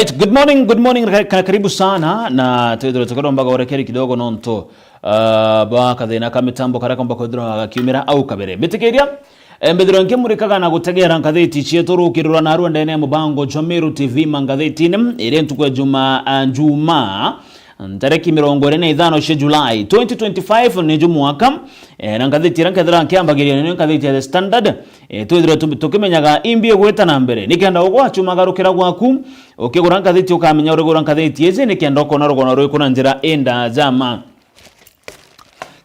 Right, good morning, karibu sana na tuko mbaga orekeri kidogo nonto baka thina ka mitambo karaka mbako ndro kiumira au kabere mitikiria mbedro nke murikaga na gutegera ngatheti cietu rukirura na rwanda ene mubango Jomiru TV mangatheti-ini ire ntukwe juma tariki 25 cia Julai 2025 ni jumwaka na ngatheti rankethera nkiambagiria ni ngatheti ya The Standard twithira tukimenyaga imbie gweta na mbere nikenda ugwacumagarukira gwaku ukigura ngatheti ukamenya urigura ngatheti ezi nikenda ukona rugona rwiku na njira enda jama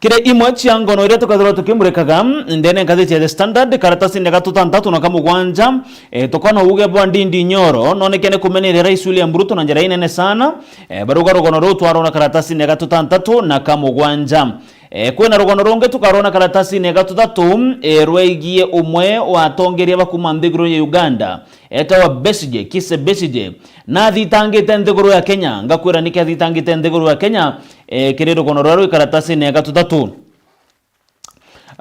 kire imwe cia ngono iria tukathira tukimurikaga ndene ngatheti ya The Standard karatasi ni gatutantatu na kamugwanja tukona uge bwa ndindi nyoro nonekene kumenera Rais William Ruto na njira inene sana baruga rugona rwo twarona karatasi ni gatutantatu na kamugwanja kwena rugona runge tukarona karatasi ni gatutatu rwegiye umwe watongeria bakuma nthiguru ya Uganda etawa Besigye Kise Besigye na thitangite nthiguru ya Kenya ngakwira niki thitangite nthiguru ya Kenya kire rugona rwa karatasi ni gatutatu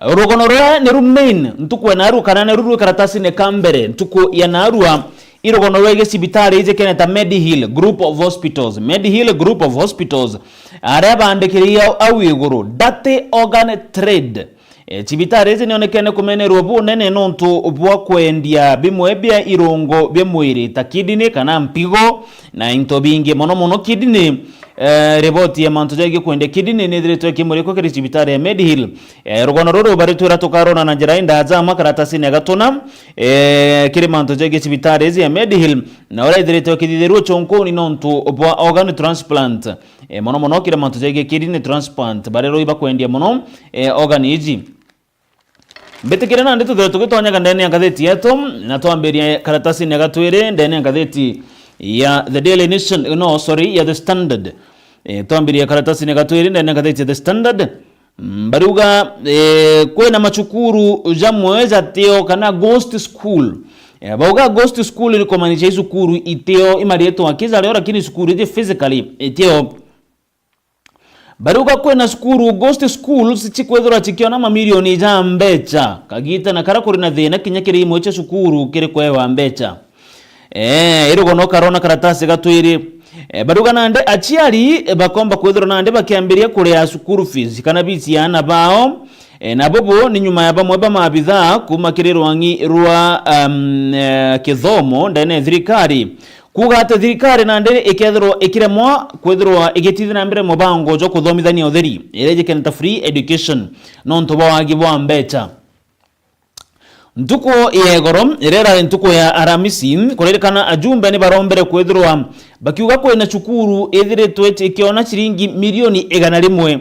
rugona rwa ni rumain ntukwe naru kana ne ruru karatasi ni kambere ntuku ya narua irogono rwege sibitari ije keneta Medihill Group of Hospitals areba andekiria au iguru date organ trade sibitari ije nionekene kumenerwa bu nene nontu bwa kwendia bimwe bya irongo bya mwiri ta kidney kana mpigo na into bingi mono kidney reboti ya mantu jage kwende kidney ne dire toke muri ko kiri sibitari ya Medihill rogono roro bari tura tukarona na njira inda azama karatasi ne gatona kiri mantu jage sibitari ya Medihill na ora dire toke dideru chonko ni nontu bwa organ transplant mono kiri mantu jage kidney transplant bari ro iba kwendia mono organ iji betekira na ndeto dire tukitonya ndani ya gazeti yetu na tuamberia karatasi ne gatwire ndani ya gazeti ya The Daily Nation ya The Standard tuambiria karatasi negatwiri ndene gazeti The Standard baruga kwena machukuru jamweza teo kana ghost school bauga ghost school ni komanisha isukuru iteo imarieto wakiza leo lakini sukuru ite physically iteo baruga kwena sukuru ghost school sichikwethora chikiona mamilioni ja mbecha kagita na karakuri na thina kinyakiri imwe cha sukuru kire kwewa mbecha irugono karona karatasi gatwiri baruga nande achiari bakomba kwethora nande bakiambiria kurea sukuru fees kana bisi yana bao na bobo ni nyuma ya bamwe bamabitha kumakirirwangi rwa kithomo ndene thirikari kugata thirikari nande ikethro ikiremwa kwethorwa igitithina mbere mubango jo kuthomithania utheri ireje kenta free education nonto bawagi bwa mbecha ntuko yegorom irera ntuko ya aramisi kurerekana ajumbe ni barombere kwethirwa bakiuga kwena cukuru ethiretwe ikiona chiringi milioni 100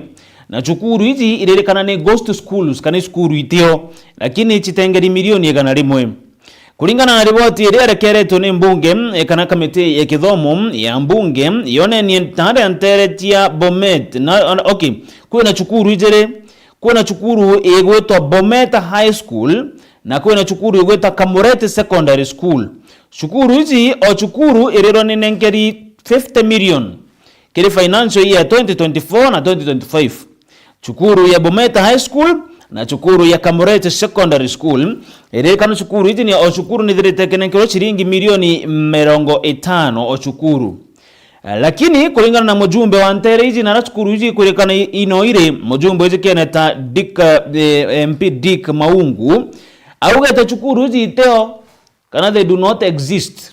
na cukuru iji irerekana ni ghost schools kana cukuru itio lakini chitengeri milioni 100 kulingana na ripoti irekeretwo ni mbunge kana kamiti ya kithomo ya mbunge yone ni tare anteretia Bomet na okay kwena cukuru ijere kwena cukuru igwetwa Bomet High School na kwena cukuru igweta Kamurete Secondary School cukuru izi o cukuru irero ni nenkeri 50 million kiri financial year 2024 na 2025 cukuru ya Bomet High School na cukuru ya Kamurete Secondary School irekana cukuru izi ni o cukuru ni dhiretekenenkero chiringi milioni 50 o cukuru lakini kulingana na mjumbe wa ntere hizi na cukuru hizi kurekana inoire mjumbe hizi keneta Dick MP Dick Maungu augeta cukuru hizi iteo kana they do not exist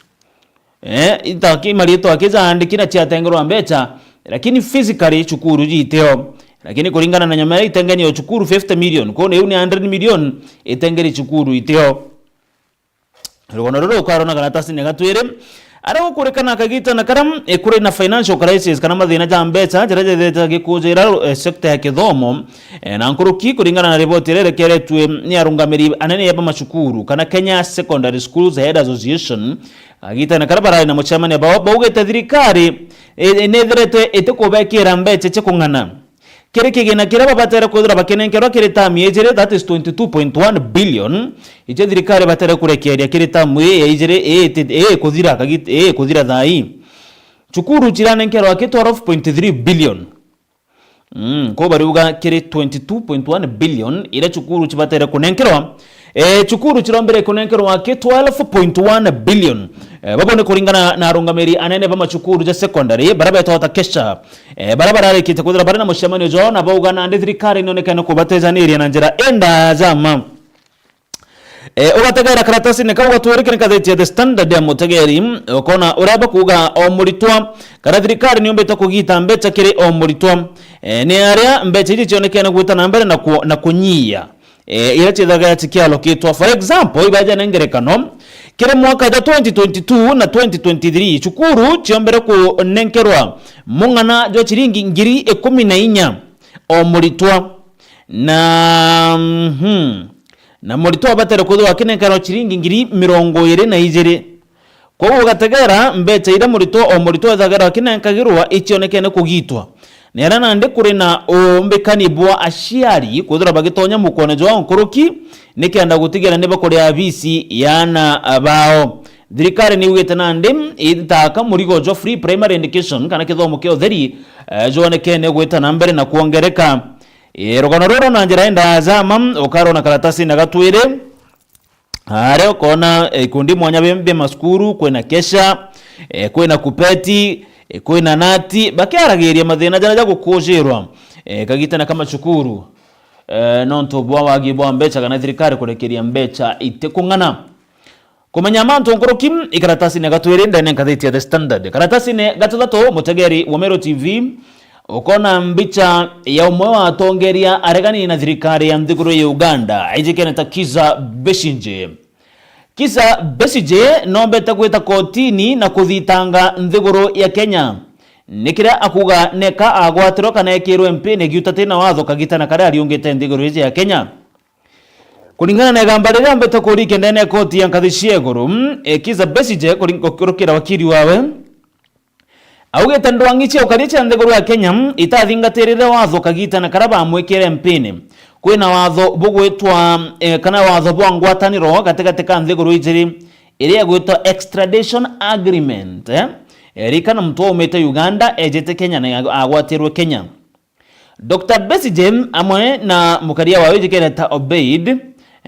itaki marieto akiza andikina cha tengero mbecha lakini physically cukuru hizi iteo lakini kulingana na nyama itengeni yo cukuru 50 million kone uni 100 million itengeri cukuru iteo rogono roro karona karatasi negatwire ara kurekana kagita na karam kure na financial crisis kana mathina ja mbecha jereje theta gikujira sector ya kithomo na nkuruki kuringana na report irekeretwe ni arungamiri anene ya macukuru kana Kenya Secondary Schools Head Association agita na karabara na muchamani baugeta thirikari netherete itekobekira mbecha chekungana kire kigina kire babatera kwethira bakenenkero kire tamu ejere that is 22.1 billion ije thirikari batera kurekeria kire tamu ejere kuthira kagite kuthira thai cukuru chiranenkero ake 12.3 billion ko baruga kire 22.1 billion ire cukuru chibatera kunenkerwa chukuru chirombere kunenkero wake 12.1 billion babone kuringana na rungamiri anene ba machukuru ja secondary baraba tota kesha barabara rekite kudura barana mushamani jo na baugana ndi thirikari nonekana kubatezaniria na njira enda zama ugategera karatasi ne kabuga tuwerekene katheti The Standard ya mutegeri ukona uraba kuga omuritwa kana thirikari niyombeta kugita mbecha kiri omuritwa ni aria mbecha iji chionekana gwita na mbere na kunyia ira chithaga ya chikialo kitwa for example ibaja na ngerekano kire mwaka ja 2022 na 2023 chukuru chiombere ku nenkerwa mungana jo chiringi ngiri 14 omuritwa na muritwa batera kuthwa kinenkano chiringi ngiri 22 kwa ugategera mbecha ira muritwa thagera kinenkagirwa ichionekene kugitwa nera nande kuri na ombekani bwa ashiari kuthura bagitonya mukone jo nkoroki nikianda gutigera ne bakore abisi yana abao thirikari ni ugete nande itaka murigo jo free primary education kana kithomo kyo theri jo nekene gweta na mbere na kuongereka rogano roro na njira enda zama ukaro na karatasi na gatwire are ukona kundi mwanya bembe maskuru kwena kesha kwena kupeti kwena nati bakiarageria mathina jana gukujirwa kagitana kama chukuru nonto bwa wagibwa mbecha kana thirikari kurekeria mbecha itekungana kumenya manto nkorokim ikaratasi ne gatwire ndane katheti ya The Standard karatasi ne gatothato mutegeri wa Mero TV ukona mbicha ya umwe wa tongeria aregani na thirikari ya nthiguru ya Uganda ijikene ta Kizza Besigye nombeta gwita kotini na kuthitanga nthiguru ya Kenya nikira akuga neka agwatiro kana ekirwe MP ne giutatena watho kagitana kare ariungite nthiguru ya Kenya kulingana na gamba rira mbeta kurike ndene koti ya Kathicieguru Kizza Besigye kurikira wakiri wawe augete ndwangiche ukaricha nthiguru ya Kenya itathingatirire watho kagitana karaba mwekere MP kwina watho bugwitwa kana watho bwa ngwataniro katikati ka nthiguru ijiri iria gwitwa extradition agreement erikana mtu umete Uganda ejete Kenya na agwatirwe Kenya Dr. Besigye amwe na mukaria wawe jikene ta Obeid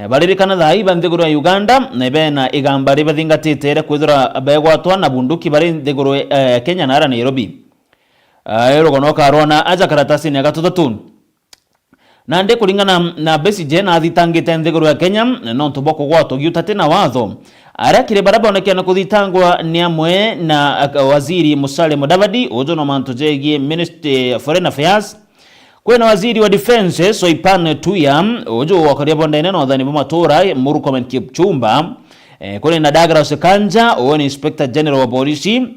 baririkana thai banthiguru ya Uganda nebena igamba ribathingatite kwithira begwatwa na bunduki bari nthiguru Kenya na Nairobi rogono karona aja karatasi ne gatutatu nande kulingana na Besigye na thitangite nthiguru ya Kenya no ntoboko gwato giutate na watho arakire baraba onekana kuthitangwa ni amwe na waziri Musalia Mudavadi ojo no manto jegie Ministry of Foreign Affairs kwena waziri wa defense Soipan Tuya ojo wakaria bondaine no thani matura Murkomen Kipchumba kule na Douglas Kanja oni inspector general wa polisi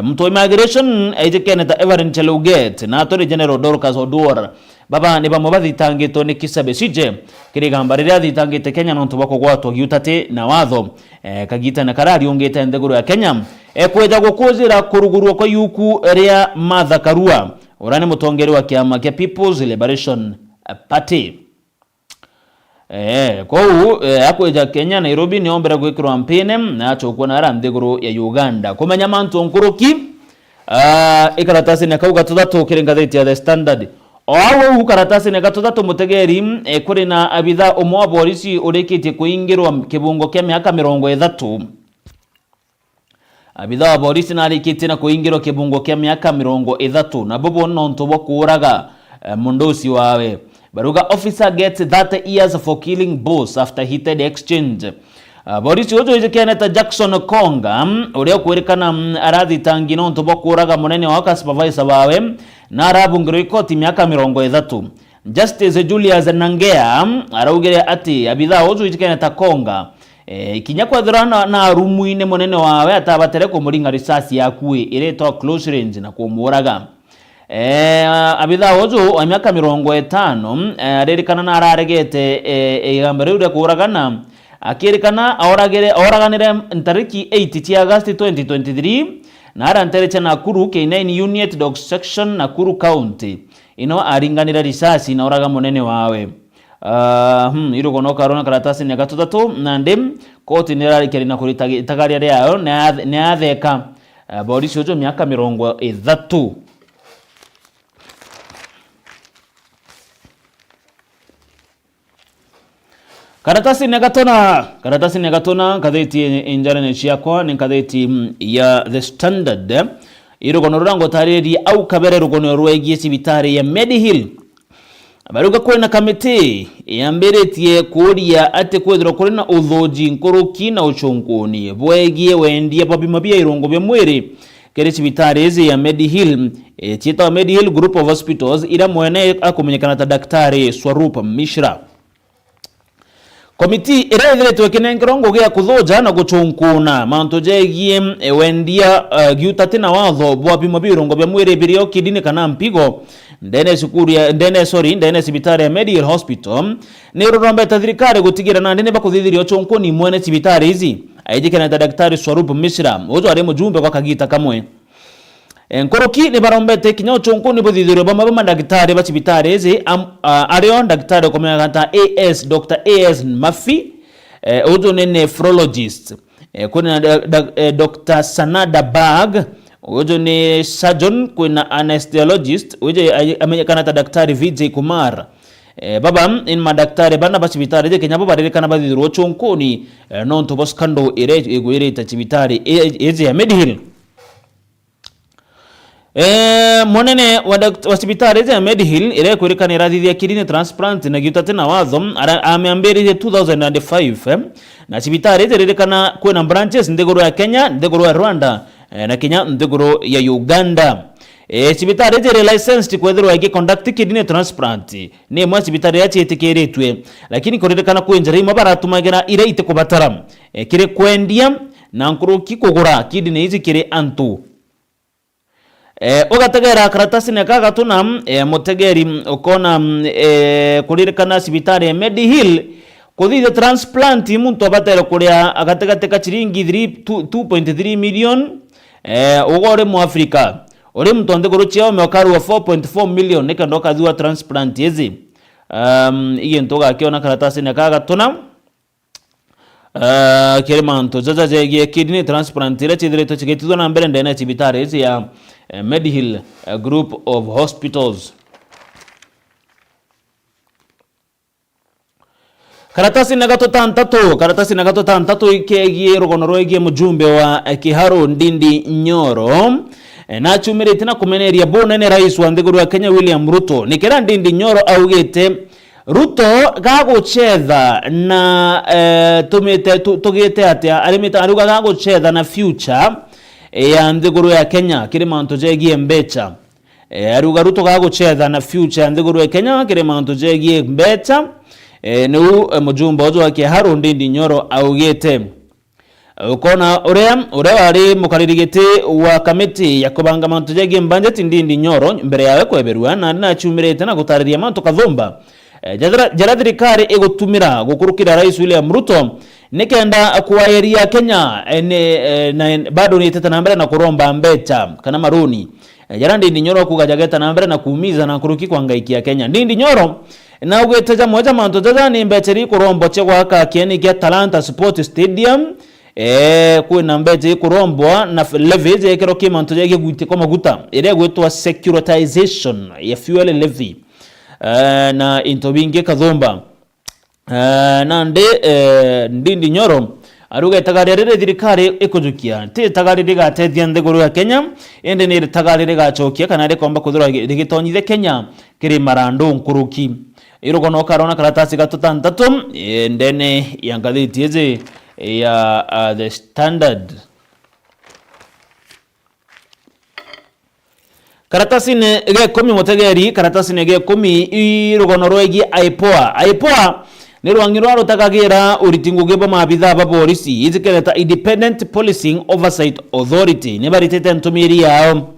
mtu immigration ejekene ta Everin Cheluget na attorney general Dorcas Oduor baba ni bamwe bathitangitwo ni Kizza Besigye kirigamba riria thitangite Kenya no ntubako gwato giutate na watho kagita na karari ungite nthiguru ya Kenya kweja gukuzira kurugurwa kwa yuku ria Martha Karua urani mutongeri wa kiama kia People's Liberation Party kou akweja Kenya Nairobi ni ombera gwikirwa mpine na achokwo na nthiguru ya Uganda kumenya mantu nkuruki ikaratasi ne kauga tuthatu kiringatheti ya The Standard oawe ukaratasi ne gatutatu mutegeri kuri na abitha umwe wa polisi urekitie kuingirwa kibungo kia miaka 30 abitha wa polisi na arekitie na kuingirwa kibungo kia miaka 30 na bobo nonto bokuraga mundosi wawe baruga officer gets 30 years for killing boss after heated exchange polisi ojo ijekene ta Jackson Konga uria kwerekana arathitangi no ntobo kuraga munene wa supervisor wawe na arabungiro ikoti miaka 30 Justice Julius Nangea araugire ati abitha ojo ijekene ta Konga ikinya kwathirana na rumuine munene wawe atabatere kumuringa risasi yakue iretwa close range na kumuraga abitha ojo wa miaka 50 aririkana na araregete igamba riu kuragana akirikana oraganire ntariki 8 tia August 2023 na aranterecha Nakuru K9 Unit Dog Section Nakuru County ino aringanira risasi na oraga munene wawe irugono karona karatasi ne gatutatu na ndem koti nirarikeri na kuritagaria riao ne atheka polisi ojo miaka 30 Karatasi ni gatona katheti injara ciakwa ni katheti ya The Standard irugono rurango tariri au kabere rugono rwegie cibitari ya Medihill baruga kwena kamiti yamberetie kuria ate kwethira kuri na uthoji nkuruki na uchunkuni bwegie wendia babima bia irungo bya mwiri kere cibitari ezi ya Medihill chita Medihill Group of Hospitals ira mwene akumenyekana ta Daktari Swarup Mishra. Komiti irethiretwe kinengerongo gia kuthoja na guchunkuna mantu jegie wendia giutatina watho bwapima birungo bya mwiri birio kidini kana mpigo ndene cibitari ya Medihill Hospital ni rurombeta thirikari gutigira na ndene bakuthithirio chunkuni mwene cibitari izi aijikana ta Daktari Swarup Mishra uzo ari mujumbe kwa kagita kamwe nkoroki ni barombete kinyo chunkuni buthithirio bama madaktari ba cibitari izi ario daktari komenya ta Dr. AS Mafi uzo ni nephrologist kuna Dr. Sanada Bag uzo ni surgeon kuna anesthesiologist uzo amenyekana ta Daktari VJ Kumar baba in madaktari bana ba cibitari je kenya baba kana bathithirio chunkuni non to boskando ire ta cibitari ezi ya Medihill. Monene wa cibitari ya Medihill ire kurikana irathithia kidney transplant na giutatina watho ameambiririe 2005 na cibitari iririkana kwena branches ndiguru ya Kenya, ndiguru ya Rwanda na Kenya, ndiguru ya Uganda. Cibitari iri licensed kwethirwa igi conduct kidney transplant ni mwa cibitari ya chietikiritwe lakini kuririkana kwenjera imwe baratumagira ire ite kubatara kire kwendia na nkuruki kugura kidney izi kire antu ugategera karatasi ne kagatuna mutegeri ukona kuririkana cibitari ya Medihill kuthithia transplant muntu abatera kuria agategateka chiringi 2.3 million ugore mu Africa uri mtonde kuruchia umekaru wa 4.4 million nekando kathua transplant yezi iye ntoga akiona karatasi ne kagatuna kirimanto zaza jegie kidney transplant ire chidire chigetizo na mbere ndene cibitari ezi ya Medihill Group of Hospitals. Karatasi na gato tantatu ikegie rugono rwegie mujumbe wa Kiharu Ndindi Nyoro na chumirite na kumeneria bonene rais wa ndiguru wa Kenya William Ruto nikira Ndindi Nyoro augite Ruto gaguchetha na tugite atia arimita aruga gaguchetha na future ya ndiguru ya Kenya kiri mantu jegie mbecha aruga Ruto gaguchetha na future ya ndiguru ya Kenya kiri mantu jegie mbecha nu mujumbe ozo wa Kiharu Ndindi Nyoro augite ukona urea wari mukaririgite wa kamiti ya kubanga mantu jegie budget Ndindi Nyoro mbere yawe kweberwa na chumirite na gutariria mantu kathumba jara thirikari igutumira gukurukira rais William Ruto nikenda kuwayeria Kenya na bado ni teta nambere na kuromba mbecha kana maruni jara Ndindi Nyoro kugajageta nambere na kuumiza na kuruki kwangaikia Kenya Ndindi Nyoro na ugeteja moja manto jaza ni mbecheri kurombo chegwa ka kieni kia Talanta Sport Stadium kuna mbeche kurombwa na levy ekero kimanto jege gwite koma guta ire gwetwa securitization ya fuel levy na intobinge kathomba nande Ndindi Nyoro aruga tagarire thirikari ikujukia ti tagarire gatethia ndiguru ya Kenya ende ni tagarire gachokia kana rekomba kuthura rigitonyithe Kenya kiri marandu nkuruki irugono karona karatasi gatutantatu ndene ya ngatheti eze ya The Standard. Karatasi ne ge komi motegeri karatasi ne ge komi irugono rwegi aipoa ni rwangirwa rutakagira uritingu gebo mabitha ba polisi izikereta Independent Policing Oversight Authority ne baritete ntumiri yao.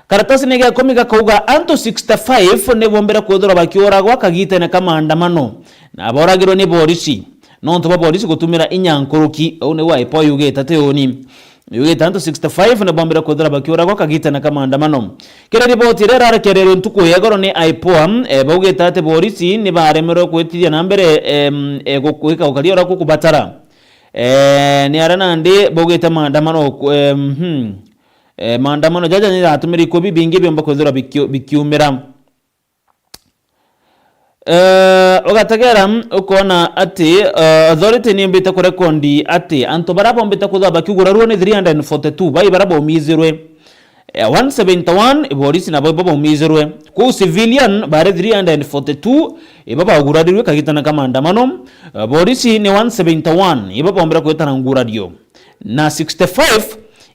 Karatasi ne ge komi gakauga anto 65 ne bombera kuthura bakiora gwa kagite ne kamandamano na aboragiro ni polisi nonto ba polisi gutumira inyankuruki one wa aipoa yugeta teoni yugeta anto 65 ne bombera kuthura bakiora gwa kagite ne kamandamano kira ripoti rera kerero ntuko yegoro ni aipoa baugeta ate polisi ni baremero kwetiria na mbere gukwika ukariora kukubatara ni arana ndi baugeta maandamano maandamano jaja ni atumiri ko bibingi byomba kuthura bikiumira Ogatagera ukona ati authority ni mbita kurekondi ati anto barabo mbita kuthaba kiguraruo ni 342 bai barabo umizirwe 171 iborisi na baba umizirwe ku civilian bare 342 ibaba ugurarirwe kagitana kama andamano borisi ni 171 ibaba ombera kwetana ngurario na 65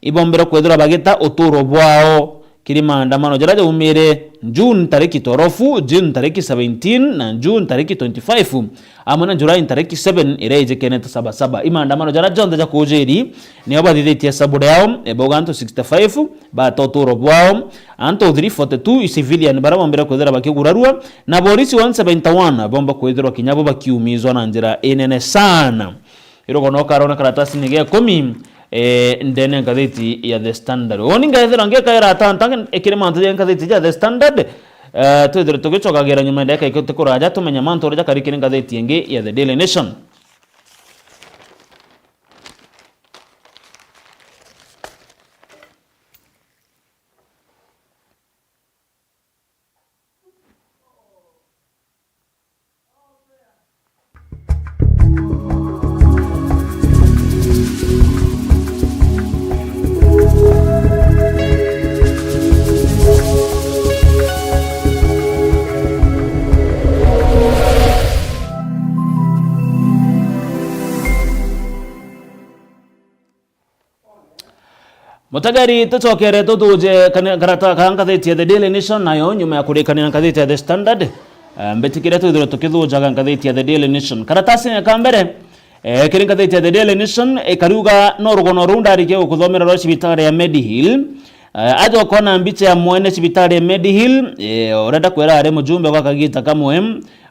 ibombera kwethura bagita uturo bwao kirima andamano jaraje umire June tariki 12, June tariki 17 na June tariki 25 amana July tariki 7 ireje keneta 77 ima andamano jaraje onda ja kujeri ni obadhithetie sabude yao eboganto 65 ba totoro bwao anto 342 civilian barabombera kwethura bakigurarua na borisi 171 bomba kwethura kinyabo bakiumizwa na njira enene sana irogono karona karatasi nige 10 ndene ngatheti ya The Standard oni ngathira ngekaira tantange ekire mantu ya ngatheti ya The Standard twithire tugicokagira nyuma ndeka ikote kuraja tumenya mantu ora karikire ngatheti yenge ya The Daily Nation. Mutagari tutokere tutuje karata kangatheti ya The Daily Nation nayo nyuma ya kurikania ngatheti ya The Standard mbetikire tuthire tukithuja ngatheti ya The Daily Nation karatasi ya kambere kiri ngatheti ya The Daily Nation ikaruga no rugono rundarike ukuthomera ro cibitari ya Medihill ajo kona mbiche ya mwene cibitari ya Medihill orenda kwera ari mujumbe kwa kagita kamwe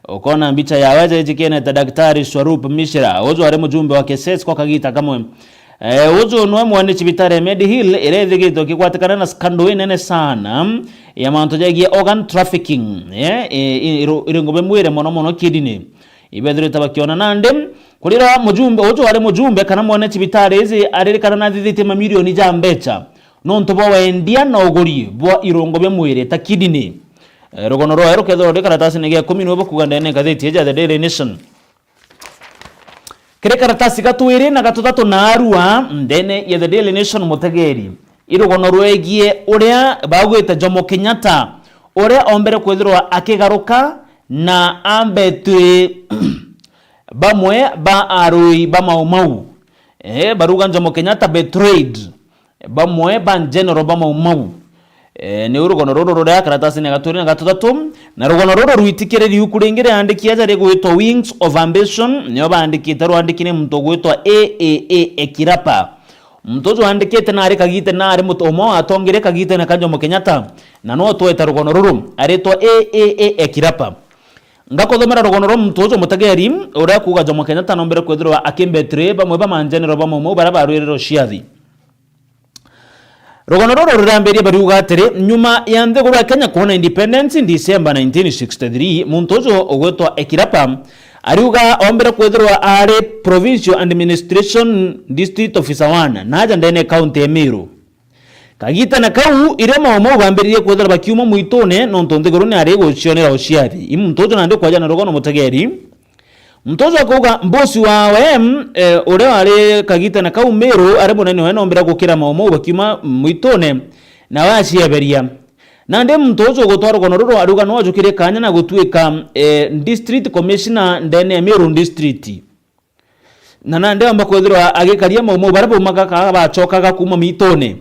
ukona mbicha ya waje ejikene ta Daktari Swarup Mishra ozo ari mujumbe wa Keses kwa kagita kamwe uzo nwe mwani cibitari Medihill irethigito kigwatikana na scandal inene sana ya manto jagie organ trafficking iringobe mwire mono kidini ibethire tabakiona nande kurira mujumbe uzo ari mujumbe kana mwani cibitari izi aririkana na thithite mamilioni ja mbecha nonto bo wendia na uguri bo irongobe mwire ta kidini rogono ro ero ketho karatasi nige 10 no bukuganda ne gatheti ya The Daily Nation kire karatasi gatwire na gatutatu na arua ndene ya The Daily Nation mutegeri irogono rwegie uria bagwita Jomo Kenyatta uria ombere kwithirwa akigaruka na ambetwe bamwe ba arui ba maumau baruga Jomo Kenyatta betrayed bamwe ba general ba maumau ni urugono roro ruria karatasi ne gatwire na gatutatu na rugono roro ruitikire riukuringire andikia jari gwitwa Wings of Ambition nyo bandikite rwandikine mto gwitwa AAA Ekirapa mtozo andikite na ari kagite na ari mutomo atongire kagite na Jomo Kenyatta na no tweta rugono roro aretwa AAA Ekirapa ngakothomera rugono roro mtozo mutageri uria kuga Jomo Kenyatta nombere kwithirwa akimbetre bamwe ba manjenero bamwe barabarwiriro ciathi rogono roro ruramberie bariuga atiri nyuma ya nthiguru ya Kenya kuona independence in December 1963 muntozo ogwetwa Ekirapa ariuga ombere kwithirwa ari provincial administration district officer 1 naja ndene county ya Meru kagita na kau ire maomo bamberie kwithirwa bakiuma muitone nonto nthiguru ni ari gucionera uciathi imuntozo nandi kwaja na rogono mutageri mtozo akuga mbosi wawe ure wari kagita na kau Meru ari munene we nombera gukira maomo bakiuma muitone na wacieberia nande mtozo gutwara gono ruro aruga no ajukire kanya na gutwika district commissioner ndene Meru district na nande amba kwithirwa agikaria maomo barabo magaka bacokaga kuma mitone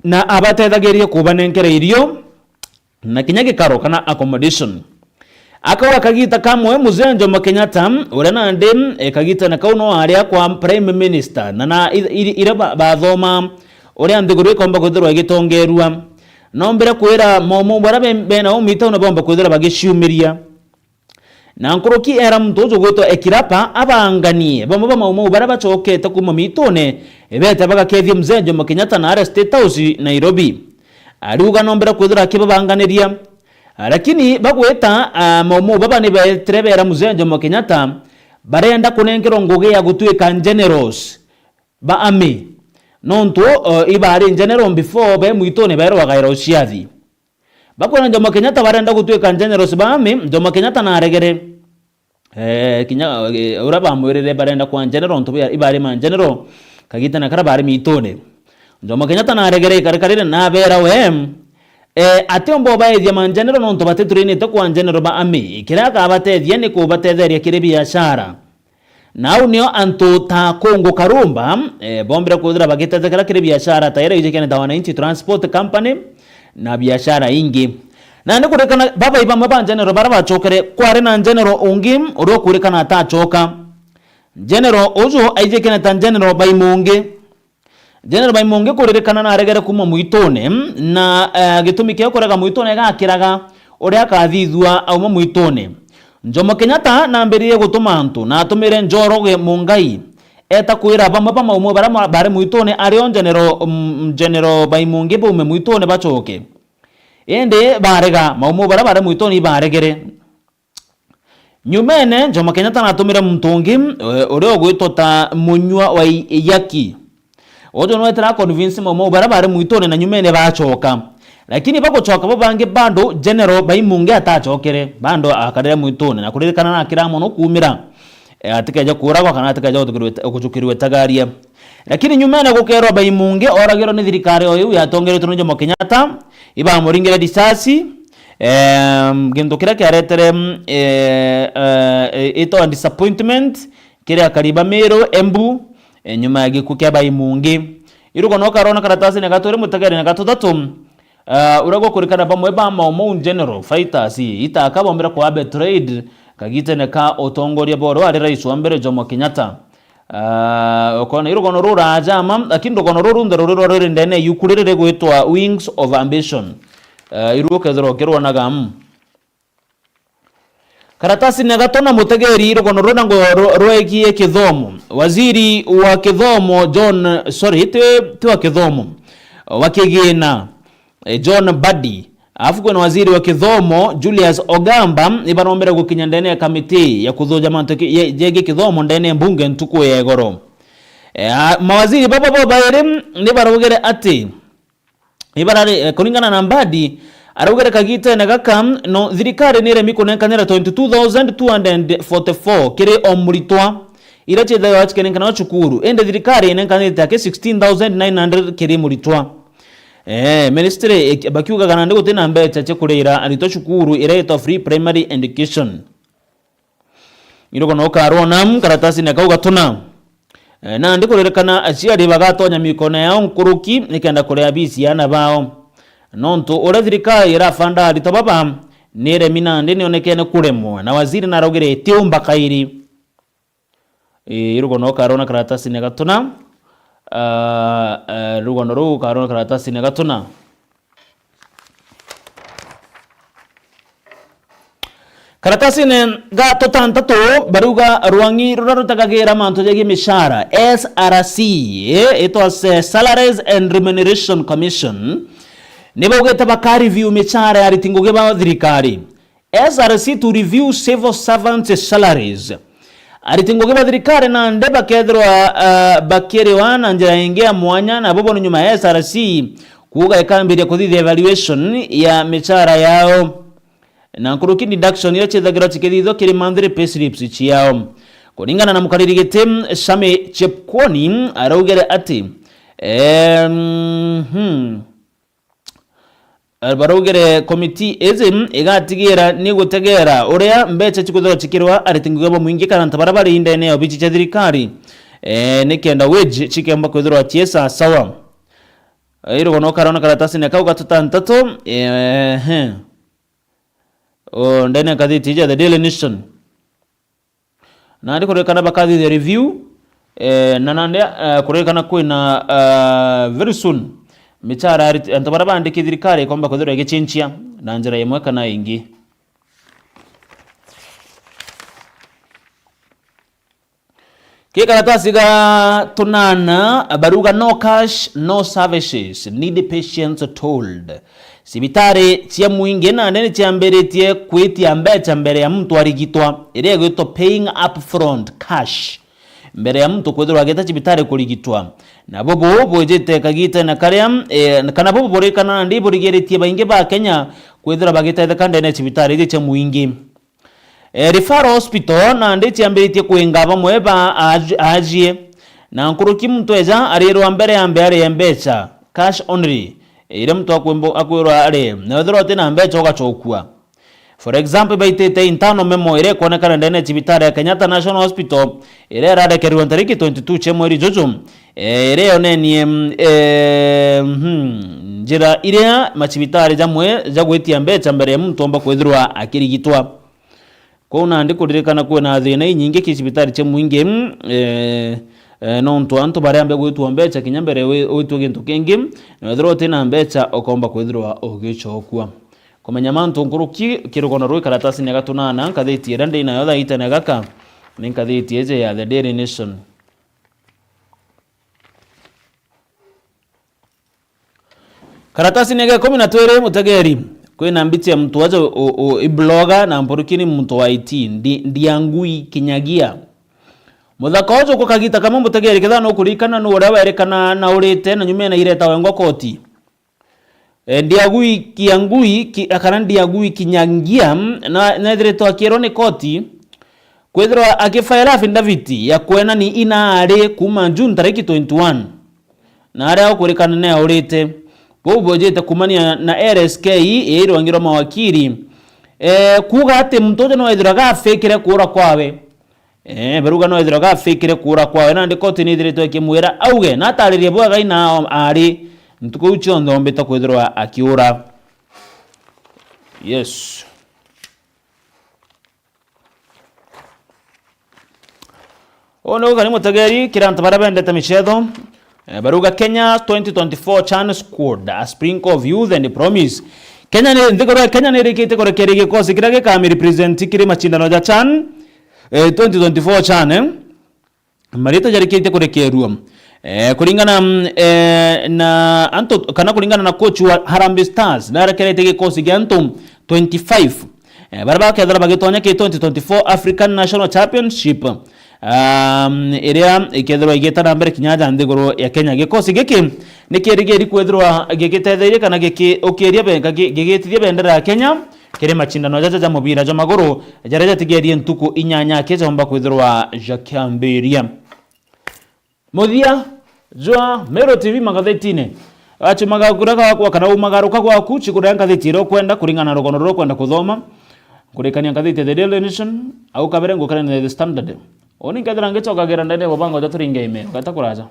na abatethagirie kubanenkera irio na kinyage karo kana accommodation akawa kagita kamwe muzee Jomo Kenyatta ure nande kagita na kauno aria kwa prime minister na ire bathoma ure anthiguru ikomba kwithirwa gitongerua nombera kwira momo barabe bena umita no bomba kwithirwa bagiciumiria na nkuruki era mtozo gwitwa Ekirapa abanganie bomba momo baraba chokete kuma mitone ebete bagakethia muzee Jomo Kenyatta na State House Nairobi aruga nombera kwithirwa kibabanganiria lakini bagweta momo baba ni betrebera muzee Jomo Kenyatta barenda kunengero nguge ya gutwika generals ba army nonto ibari general before be muitone bayro wagaira uciathi bakona Jomo Kenyatta barenda gutwika generals ba army Jomo Kenyatta na aregere kinya uraba mwirire barenda kwa general nto ibare man general kagita na karabare mitone Jomo Kenyatta na regere karkarire na bera wem ate ombo baethia man general nto bateturine to kwa general ba ami kira ka batethia ni ko batetheria kire biashara nau nio anto ta Kongo Karumba bombera kudra bagitetekera kire biashara tayari ije da wananchi transport company na biashara ingi na ndikurekana baba ibamba ba general baraba chokere kware na general ungim uro kurekana ta choka general ozo ije ta general baimunge general baimunge kurekana na regere kuma muitone na gitumike korega muitone gakiraga uria akathithua auma muitone Jomo Kenyatta na mberiye gutuma antu na atumire Njoroge Mungai eta kwira bamwe bamwe bare muitone ario general baimunge bume muitone bachoke ende barega maumo bare muitone baregere nyumene Jomo Kenyatta na atumire mtungi urio gwitota munywa wa yaki ojo no etera convince maumo bare muitone na nyumene bachoka lakini bagochoka bo bange bando general baimunge atachokere bando akadere muitone na kuririkana na kiramo no kumira atikaje kuragwa kana atikaje okuchukirwe tagaria lakini nyumene gukerwa baimunge oragero ni thirikari oyu yatongeretwe no Jomo Kenyatta iba muringire disasi gendo kira kiaretere ito disappointment kira kariba mero embu nyuma ya gikukia baimunge irugo no karona karatasi negatore mutagari negatotatu urago kurikana bamwe ba maumo general fighters itaka bombera kwa trade kagite neka otongoria boro ari rais wa mbere Jomo Kenyatta okona irugo no rura jama lakini rugo ruru ndero ruru ndene yukurire gwitwa Wings of Ambition irugo kezero kerwa nagam karatasi negatona mutegeri irugo no runa ngo roegie kithomo waziri wa kithomo wa kithomo wakigina John Badi afuko na waziri wa kithomo Julius Ogamba ibarombera gukinya ndene ya kamiti ya kuthoja mantoki jege kithomo ndene mbunge ntuko ya egoro mawaziri baba baere ni barogere ati ibarare kulingana na Badi arogere kagite na gakam no thirikari nire mikonenkanira 22,244 kire omulitwa irache dayo achikenenkana wa chukuru ende thirikari inenkanire take 16,900 kire mulitwa ministry bakiuga kana ndiko tena mbecha chekurira alito shukuru ireto free primary education iroko no karona karatasi na kauga tuna na ndiko lerekana aciari bagatonya mikona yao nkuruki nikenda kurea bisi yana bao nonto orethirika ira fanda alito baba nire mina ndini onekene kuremwa na waziri na rogere tiumba kairi iroko no karona karatasi na gatuna rugono ru karona karatasi negatuna karatasi ne gatotantatu baruga ruangi rurarutagagira manto jegi mishara SRC it was Salaries and Remuneration Commission nibogeta bakari review mishara yaritingoge ba thirikari SRC to review civil servants salaries aritingoge bathirikari na ndeba kedrwa bakere wana njira ingia mwanya na bobo nyuma ya SRC kuga ikambiri kuthithia evaluation ya michara yao na nkuruki deduction ya chethagira chikithitho kiri mandire pay slips chiao kulingana na mukariri gitem Same Chepkwoni araugere ati barogere committee ezim igatigira ni gutegera uria mbecha chikuthoro chikirwa aritingugabo mwingi kana ntabarabari indene yo bichi cha thirikari nikenda wage chikemba kwithirwa chiesa sawa iro no karona karatasi ne kauga tutantatu ndene kaditi ja the Daily Nation na ndiko rekana bakazi the review nanande kurekana kwina very soon michara antabaraba andike thirikari kwamba kuthira gichinchia na njira yemwe kana ingi karatasi ga tunana baruga no cash no services need patients told sibitare cia muingi na ndene cia mbere tie kwitia mbecha mbere ya mtu arigitwa ire gwito paying up front cash mbere ya mtu kwethirwa geta cibitare kurigitwa na bobo bojete kagite na karia kana bobo borekana ndi borigeretie bainge ba Kenya kwethirwa bagite thekande na cibitare ije muingi referral hospital na nditi ambiritie kuinga bamwe ba ajie na nkuruki muntu eja arirwa mbere ya mbere mbecha cash only ire muntu akwirwa ari na throte na mbecha ogachokua. For example, baitete intano memo ire kuonekana ndene chibitari ya Kenyatta National Hospital ire rarekerwa tariki 22 chemweri jojo ire yonenie njira ire machibitari jamwe jagwetia mbecha mbere ya muntu omba kwithirwa akirigitwa. Kuna ndi kudirikana kwena thina nyingi kicibitari chemwingi no ntu antu bare ambe gwitwa mbecha kinyambere witwa gintu kingi na throte na mbecha okomba kwithirwa ogichokua. Kumenya mantu nkuruki kirugono rwe karatasi ne gatunana nkatheti rande ina yotha ita ne gaka ninkatheti eje ya The Daily Nation. Karatasi ne 12 mutegeri kwina mbiti ya mtu waje ibloga na mporukini mtu wa IT ndiangui kinyagia muthaka ojo kukagita kama mutegeri ketha no kurikana no ura werekana na urite na nyume na ireta wengo koti ndiagui kiangui akana ndiagui kinyangia na direto akiro ni koti kwethira akifaira affidavit ya kwena ni inaare kuma June tariki 21 na ara kurikana na urite bojete kumania na RSK irwangiro mawakiri kuga ate mtoje no ithiraga fekire kura kwawe beruga no ithiraga fekire kura kwawe na ndikoti ni direto kimwira auge na taririe bwaga ina ari ntuko ucho ndombeta kwithirwa akiura. Yes, ono kali mutageri kiranta barabende mishedo baruga Kenya 2024 Chan Squad a sprinkle of youth and promise. Kenya ni ndikoro Kenya ni rikite kore kerige kosi kirage kami represent kire machindano ja Chan 2024 Chan marita jarikite kore keruo kulingana na anto kana kulingana na coach wa Harambee Stars na rakerete gikosi ganto 25 baraba kedra bagetonya ke 2024 African National Championship area ikedrwa igeta na mbere kinyaja ndigoro ya Kenya gikosi giki nikirigeri kwethirwa gigitetheire kana giki okeria benga gigitithia bendera ya Kenya kire machindano jaja mubira jo magoro jareja tigerie ntuku inyanya ke jomba kwethirwa jakamberia muthia jwa Mero TV magazetine acho magakura kwa kana umagaruka kwa kuchi kura ngatheti ro kwenda kuringana rogono ro kwenda kuthoma kurikania ngatheti The Daily Nation au kaberengo kana The Standard oni kadra ngechoka gerandane babango jaturinge ime gatakuraja.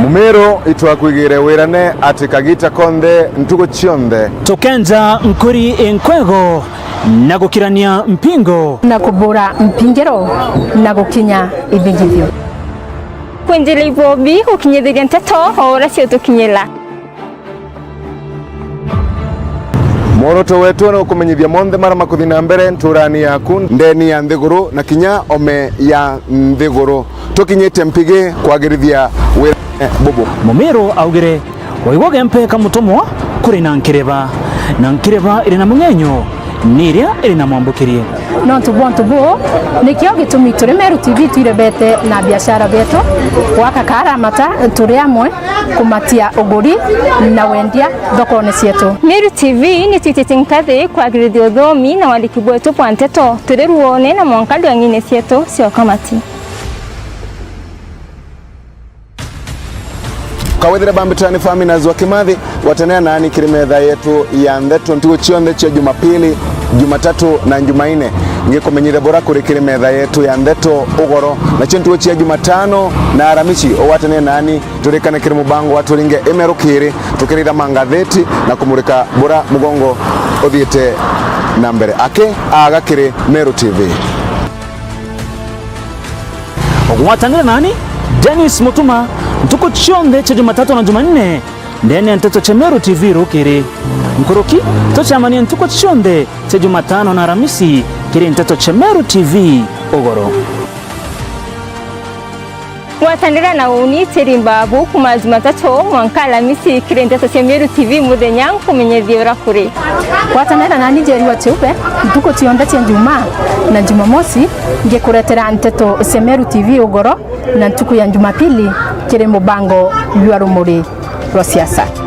Mumero itwakwigire wirane ati Kagita Konde ntugo chionde tukenza nkuri enkwego na gukirania mpingo na kubura mpingero na gukinya ibingivyo kwenjele ibobi ukinyedhiria nteto ora sio tukinyela Moroto wetu na ukumenyithia monthe mara makuthina mbere nturani yaku ndeni ya nthiguru na kinya ome ya nthiguru tukinyite mpige kwagirithia bubu Mumero augire waiwoge mpe kamutomwa kuri na nkireba iri na mungenyo niria iri na mwambukirie no tubo nikio gitumi turi Meru TV twirebete na biashara betu wakakara mata turi amwe kumatia uguri na wendia thokone cietu. Meru TV ni tititinkathi kwagirithia uthomi na wandiki bwetu bwa nteto turi ruone na mwankali wa ng'ine cietu cio kamati kawethire bambitani famina zwa Kimathi watanea nani kirimetha yetu ya ndeto ntugo chionde cha Jumapili, Jumatatu na Jumaine ngikumenyire bora kuri kirimetha yetu ya ndeto ugoro na cyo ntugo cha Jumatano na Aramisi owatanea nani turikane kiri mubango waturinge emerukiri tukirira mangatheti na kumurika bora mugongo othiete na mbere ake agakiri Meru TV ogwatanira nani Dennis Mutuma ntuko chionde cha Jumatatu na Jumanne ndene nteto cha Meru TV rukiri nkuruki tochamania ntuko chionde cha Jumatano na Aramisi kiri nteto cha Meru TV ogoro watanira na uni tirimbabu kuma Jumatatu mwanka Alamisi kiri nteto cha Meru TV muthenya kumenyethia urakuri watanira nani Njeri wa Cheupe ntuko chionde cha Juma na Jumamosi ngikuretera nteto cia Meru TV ugoro na ntuko ya Jumapili kiri mubango lwa rumuri rwa siasa.